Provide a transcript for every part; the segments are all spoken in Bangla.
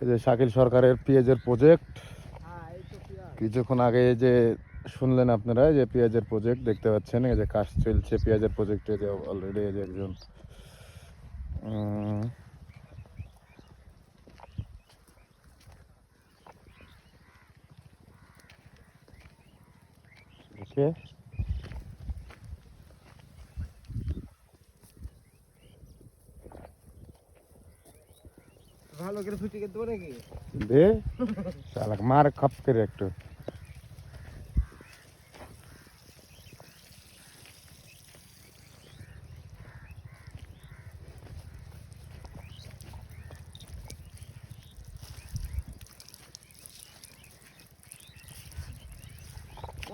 যে শাকিল সরকারের পেঁয়াজের প্রজেক্ট। কিছুক্ষণ আগে যে শুনলেন আপনারা যে পেঁয়াজের প্রজেক্ট দেখতে পাচ্ছেন, এই যে কাজ চলছে পেঁয়াজের প্রজেক্টে, যে অলরেডি এই যে একজন ভালো করে ফুটিয়ে দেবো নাকি দে শালা মার খাপ করে একটু।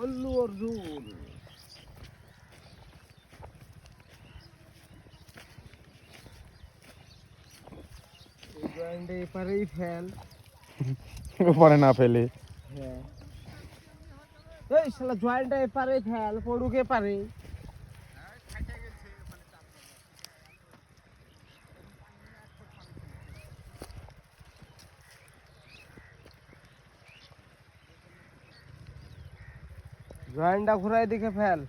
অল্লু অর্জুন জয়েন্টে এপারেই ফেল উপরে না ফেলে। হ্যাঁ এই শালা জয়েন্টে এপারেই ফেল পড়ুকে পারে জয়েন্টটা ঘুরাই দিকে ফেল।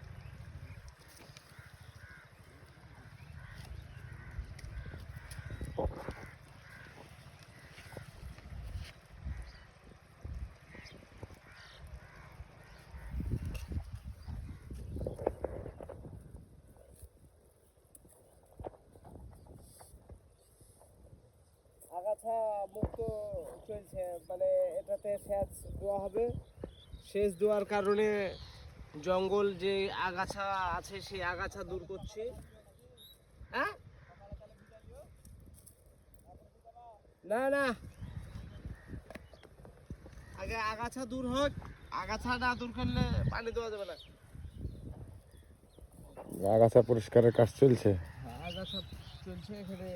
আগাছা মুক্ত চলছে, মানে এটাতে সেচ দেওয়া হবে। সেচ দেওয়ার কারণে জঙ্গল যে আগাছা আছে সেই আগাছা দূর করছি। হ্যাঁ না না, আগে আগাছা দূর হোক, আগাছা না দূর করলে পানি দেওয়া যাবে না। আগাছা পরিষ্কারের কাজ চলছে। আগাছা চলছে, এখানে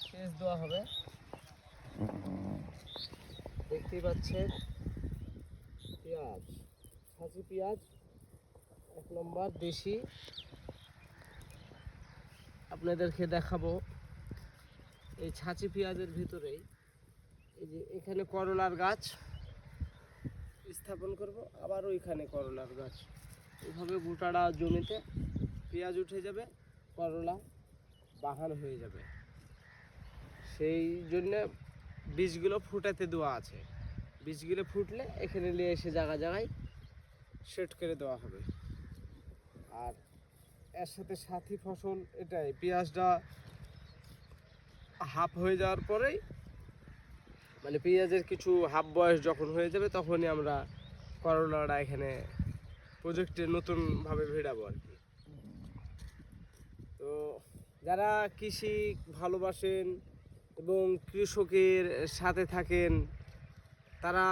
সেচ দেওয়া হবে। দেখতেই পাচ্ছেন পেঁয়াজ, ছাঁচি পেঁয়াজ 1 নম্বর দেশি। আপনাদেরকে দেখাবো এই ছাঁচি পেঁয়াজের ভিতরেই এই যে এখানে করলার গাছ স্থাপন করব, আবার ওইখানে করলার গাছ। এইভাবে গোটাটা জমিতে পেঁয়াজ উঠে যাবে, করলা বাগান হয়ে যাবে। সেই জন্য বীজগুলো ফুটাতে দেওয়া আছে। বীজগুলো ফুটলে এখানে নিয়ে এসে জায়গায় জায়গায় সেট করে দেওয়া হবে। আর এর সাথে সাথী ফসল এটাই, পেঁয়াজটা হাফ হয়ে যাওয়ার পরেই, মানে পেঁয়াজের কিছু হাফ বয়স যখন হয়ে যাবে তখনই আমরা করলাটা এখানে প্রজেক্টে নতুনভাবে ভিড়াবো আর কি। তো যারা কৃষি ভালোবাসেন এবং কৃষকের সাথে থাকেন তারা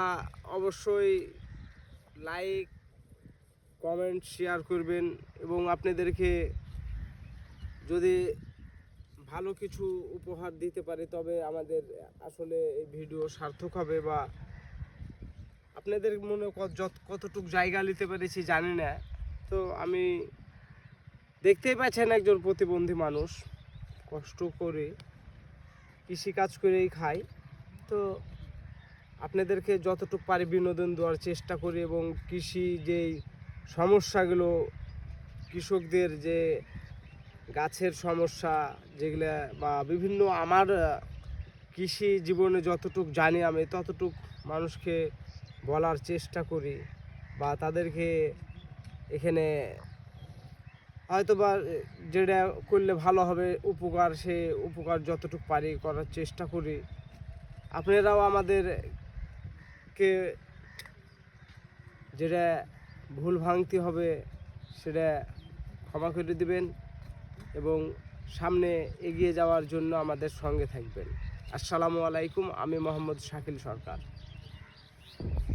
অবশ্যই লাইক কমেন্ট শেয়ার করবেন, এবং আপনাদেরকে যদি ভালো কিছু উপহার দিতে পারে তবে আমাদের আসলে এই ভিডিও সার্থক হবে। বা আপনাদের মনে কতটুক জায়গা নিতে পেরেছি জানি না। তো আমি দেখতেই পাচ্ছেন একজন প্রতিবন্ধী মানুষ কষ্ট করে কৃষিকাজ করেই খায়। তো আপনাদেরকে যতটুকু পারি বিনোদন দেওয়ার চেষ্টা করি, এবং কৃষি যেই সমস্যাগুলো, কৃষকদের যে গাছের সমস্যা যেগুলা, বা বিভিন্ন আমার কৃষি জীবনে যতটুকু জানি আমি ততটুক মানুষকে বলার চেষ্টা করি, বা তাদেরকে এখানে হয়তো বা যেটা করলে ভালো হবে উপকার, সে উপকার যতটুকু পারি করার চেষ্টা করি। আপনারাও আমাদেরকে যেটা ভুল ভাঙতি হবে সেটা ক্ষমা করে দিবেন, এবং সামনে এগিয়ে যাওয়ার জন্য আমাদের সঙ্গে থাকবেন। আসসালামু আলাইকুম, আমি মোহাম্মদ শাকিল সরকার।